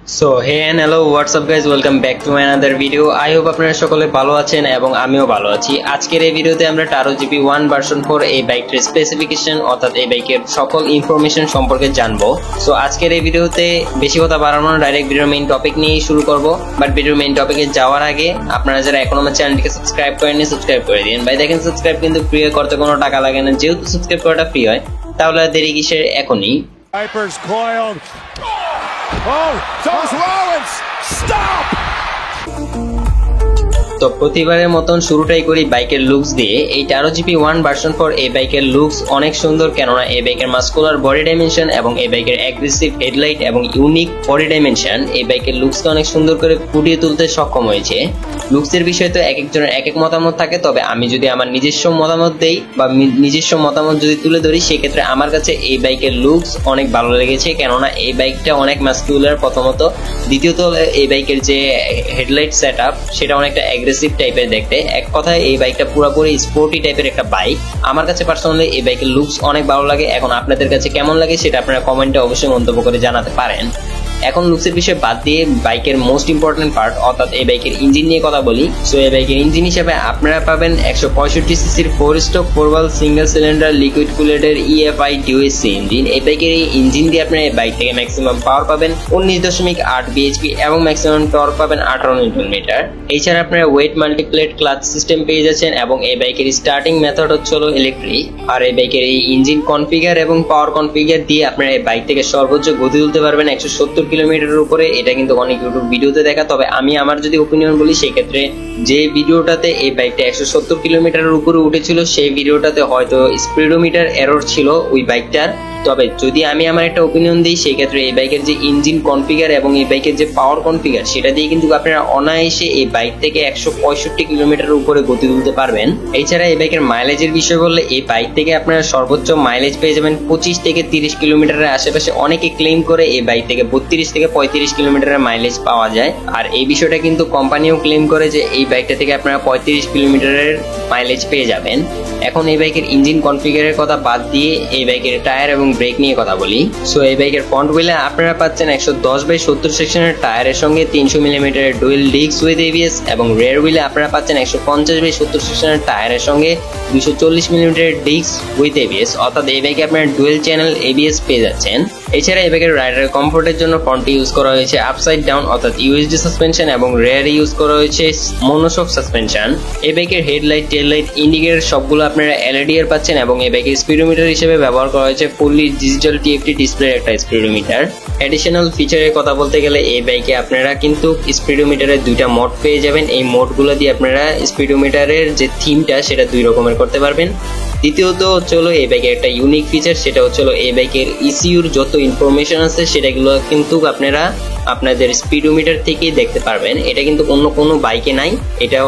So hey and hello WhatsApp guys, welcome back to my another video. I hope আপনারা সকলে ভালো আছেন এবং আমিও ভালো আছি। আজকের এই ভিডিওতে আমরা টারো জিপি 1 ভার্সন 4 এই বাইকটির স্পেসিফিকেশন অর্থাৎ এই বাইকের সকল ইনফরমেশন সম্পর্কে জানবো। সো আজকের এই ভিডিওতে বেশি কথা বাড়ানো না, ডাইরেক্ট ভিডিওর মেইন টপিক নিয়ে শুরু করব। বাট ভিডিওর মেইন টপিকে যাওয়ার আগে আপনারা যারা এখন আমার চ্যানেলটিকে সাবস্ক্রাইব করেননি, সাবস্ক্রাইব করে দিন ভাই। দেখেন, সাবস্ক্্রাইব কিন্তু ফ্রি করতে কোনো টাকা লাগে না, যেহেতু সাবস্ক্রাইব করাটা ফ্রি হয় তাহলে দেরি কিসের, এখনই। Vipers coiled. Oh, Thomas Rollins, stop! তো প্রতিবারের মতন শুরুটাই করি বাইকের লুকস দিয়ে। এই টারো জিপি 1 ভার্সন 4 এই বাইকের লুকস অনেক সুন্দর, কেননা এই বাইকের মাস্কুলার বডি ডাইমেনশন এবং এই বাইকের অ্যাগ্রেসিভ হেডলাইট এবং ইউনিক বডি ডাইমেনশন এই বাইকের লুকসকে অনেক সুন্দর করে ফুটিয়ে তুলতে সক্ষম হয়েছে। লুকসের বিষয়ে তো এক একজনের এক এক মতামত থাকে, তবে আমি যদি আমার নিজস্ব মতামত দেই বা নিজস্ব মতামত যদি তুলে ধরি, সেক্ষেত্রে আমার কাছে এই বাইকের লুকস অনেক ভালো লেগেছে, কেননা এই বাইকটা অনেক মাস্কুলার প্রথমত, দ্বিতীয়ত এই বাইকের যে হেডলাইট সেট আপ সেটা অনেকটা অ্যাগ্রেসিভ টাইপের দেখতে। এক কথায় এই বাইকটা পুরোপুরি স্পোর্টি টাইপের একটা বাইক। আমার কাছে পার্সোনালি এই বাইকের লুকস অনেক ভালো লাগে। এখন আপনাদের কাছে কেমন লাগে সেটা আপনারা কমেন্টে অবশ্যই মন্তব্য করে জানাতে পারেন। এখন লুকসের বিষয়ে বাদ দিয়ে বাইকের মোস্ট ইম্পর্টেন্ট পার্ট অর্থাৎ এই বাইকের ইঞ্জিন নিয়ে কথা বলি। সো এই বাইকের ইঞ্জিন হিসেবে আপনারা পাবেন 165 সিসির 4 stroke 4 valve single cylinder liquid কুলেটের EFI DOSC ইঞ্জিন। এই বাইকের এই ইঞ্জিন দিয়ে আপনারা এই বাইক থেকে ম্যাক্সিমাম পাওয়ার পাবেন 19.8 bhp এবং ম্যাক্সিমাম টর্ক পাবেন 18 নিউটন মিটার। এছাড়া আপনারা ওয়েট মাল্টিপ্লেট ক্লাচ সিস্টেম পেয়ে যাচ্ছেন এবং এই বাইকের স্টার্টিং মেথড হচ্ছে ইলেকট্রিক। আর এই বাইকের এই ইঞ্জিন কনফিগার এবং পাওয়ার কনফিগার দিয়ে আপনারা এই বাইক থেকে সর্বোচ্চ গতি তুলতে পারবেন 170 কিলোমিটারের উপরে। এটা কিন্তু অনেক ইউটিউব ভিডিওতে দেখা, তবে আমি আমার যদি ওপিনিয়ন বলি, সেই ক্ষেত্রে যে ভিডিওটাতে এই বাইকটা 170 কিলোমিটারের উপরে উঠেছিল সেই ভিডিওটাতে হয়তো স্পিডোমিটার এরর ছিল ওই বাইকটার। তবে যদি আমি আমার একটা ওপিনিয়ন দিই, সেই ক্ষেত্রে এই বাইকের যে ইঞ্জিন কনফিগার এবং এই বাইকের যে পাওয়ার কনফিগার সেটা দিয়ে কিন্তু আপনারা অনায়াসে এই বাইক থেকে 165 কিলোমিটারের উপরে গতি তুলতে পারবেন। এছাড়া এই বাইকের মাইলেজের বিষয় বললে, এই বাইক থেকে আপনারা সর্বোচ্চ মাইলেজ পেয়ে যাবেন 25 থেকে 30 কিলোমিটারের আশেপাশে। অনেকে ক্লেম করে এই বাইক থেকে 32 থেকে 35 কিলোমিটারের মাইলেজ পাওয়া যায়, আর এই বিষয়টা কিন্তু কোম্পানিও ক্লেম করে যে এই বাইকটা থেকে আপনারা 35 কিলোমিটারের মাইলেজ পেয়ে যাবেন। এখন এই বাইকের ইঞ্জিন কনফিগারের কথা বাদ দিয়ে এই বাইকের টায়ার এবং ব্রেক নিয়ে কথা বলি। সো এই বাইকের ফ্রন্ট হুইলে আপনারা পাচ্ছেন 110/70 সেকশনের টায়ারের সঙ্গে 300 মিলিমিটারের ডুয়েল ডিস্ক উইথ ABS এবং রেয়ার হুইলে আপনারা পাচ্ছেন 150/70 সেকশনের টায়ারের সঙ্গে 240 মিলিমিটারের ডিস্ক উইথ ABS, অর্থাৎ এই বাইকে আপনারা ডুয়েল চ্যানেল ABS পেয়ে যাচ্ছেন। এছাড়া এই বাইকের রাইডার কমফোর্টের জন্য ফ্রন্টে ইউজ করা হয়েছে আপসাইড ডাউন অর্থাৎ USD সাসপেনশন এবং রেয়ারে ইউজ করা হয়েছে মনোশক সাসপেনশন। এই বাইকের হেডলাইট, টেল লাইট, ইন্ডিকেটর সবগুলো আপনারা LED এর পাচ্ছেন এবং এই বাইকের স্পিডোমিটার হিসেবে ব্যবহার করা হয়েছে ফুললি ডিজিটাল TFT ডিসপ্লে একটা স্পিডোমিটার। অ্যাডিশনাল ফিচারের কথা বলতে গেলে এই বাইকে আপনারা কিন্তু স্পিডোমিটারের দুইটা মোড পেয়ে যাবেন। এই মোডগুলো দিয়ে আপনারা স্পিডোমিটারের যে থিমটা সেটা দুই রকমের করতে পারবেন। দ্বিতীয়ত হচ্ছে এই বাইকের একটা ইউনিক ফিচার, সেটা হচ্ছে এই বাইকের ECUর যত ইনফরমেশন আছে সেটাগুলো কিন্তু আপনারা আপনাদের স্পিডোমিটার থেকেই দেখতে পারবেন। এটা কিন্তু অন্য কোনো বাইকে নাই। এটা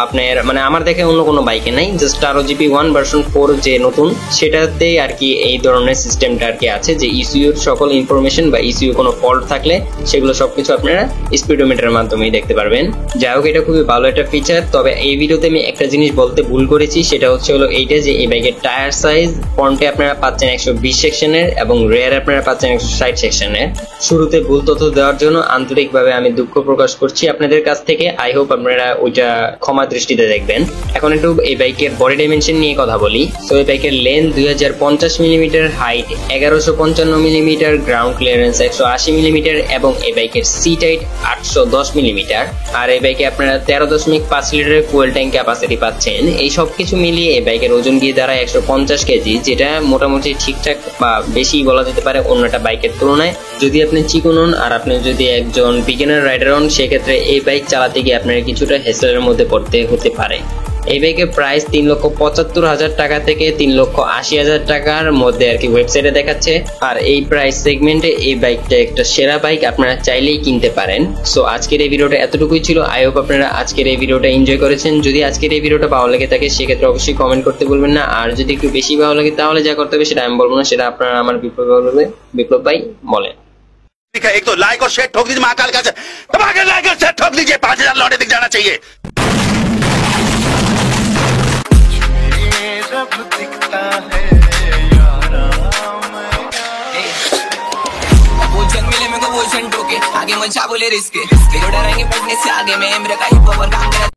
আপনার মানে আমার দেখে অন্য কোনো বাইকে নাই, জাস্ট টারো জিপি 1 ভার্সন 4 যে নতুন সেটাতে আর কি এই ধরনের সিস্টেমটা আর কি আছে, যে ECUর সকল ইনফরমেশন বা ECU কোনো ফল্ট থাকলে সেগুলো সবকিছু আপনারা স্পিডোমিটারের মাধ্যমেই দেখতে পারবেন। যাই হোক, এটা খুবই ভালো একটা ফিচার। তবে এই ভিডিওতে আমি একটা জিনিস বলতে ভুল করেছি, সেটা হচ্ছে এইটা যে এই বাইকের টায়ার সাইজ ফ্রন্টে আপনারা পাচ্ছেন 120 সেকশনের এবং রেয়ার আপনারা পাচ্ছেন 160 সেকশনের। শুরুতে ভুল তথ্য দেওয়ার জন্য আন্তরিকভাবে আমি দুঃখ প্রকাশ করছি আপনাদের কাছ থেকে। আই হোপ আপনারা ওইটা ক্ষমা দৃষ্টিতে দেখবেন। এখন একটু এই বাইকের বডি ডাইমেনশন নিয়ে কথা বলি। তো এই বাইকের length 2050 millimetre, height 1155 millimetre, ground clearance 180 millimetre এবং এই বাইকের সিট হাইট 810 মিলিমিটার। আর এই বাইকে আপনারা 13.5 লিটারের ফুয়েল ট্যাঙ্ক ক্যাপাসিটি পাচ্ছেন। এই সব কিছু মিলিয়ে এই বাইকের ওজন গিয়ে দাঁড়ায় 150 কেজি, যেটা মোটামুটি ঠিকঠাক বা বেশি বলা যেতে পারে অন্যটা বাইকের তুলনায়। যদি আপনি চিকন হন আর আপনি যদি একজন বিগিনার রাইডার হন, সেক্ষেত্রে এই বাইক চালাতে গিয়ে আপনার কিছুটা হেসেলের মধ্যে পড়তে হতে পারে। এই বাইকের প্রাইস 3,75,000 টাকা থেকে 3,80,000 টাকার মধ্যে আর কি ওয়েবসাইটে দেখাচ্ছে। আর এই প্রাইস সেগমেন্টে এই বাইকটা একটা সেরা বাইক, আপনারা চাইলেই কিনতে পারেন। সো আজকের এই ভিডিওটা এতটুকুই ছিল। আই হোপ আপনারা আজকের এই ভিডিওটা এনজয় করেছেন। যদি আজকের এই ভিডিওটা ভালো লেগে থাকে সেক্ষেত্রে অবশ্যই কমেন্ট করতে ভুলবেন না। আর যদি একটু বেশি ভালো লাগে তাহলে যা করতে হবে সেটা আমি বলবো না, সেটা আপনারা আমার বিপ্লব ভাই বলেন। एक तो लाइक और शेयर ठोक दीजिए, महाकाल का धमाकेदार लाइक और शेयर ठोक दीजिए, 5,000 लौटे दिख जाना चाहिए। जब दिखता है यारा वो जंग मिले मेरे को वो 100% ओके आगे मचा बोले रिस्क डरेंगे पढ़ने से आगे में मेरा का हिप हॉप और काम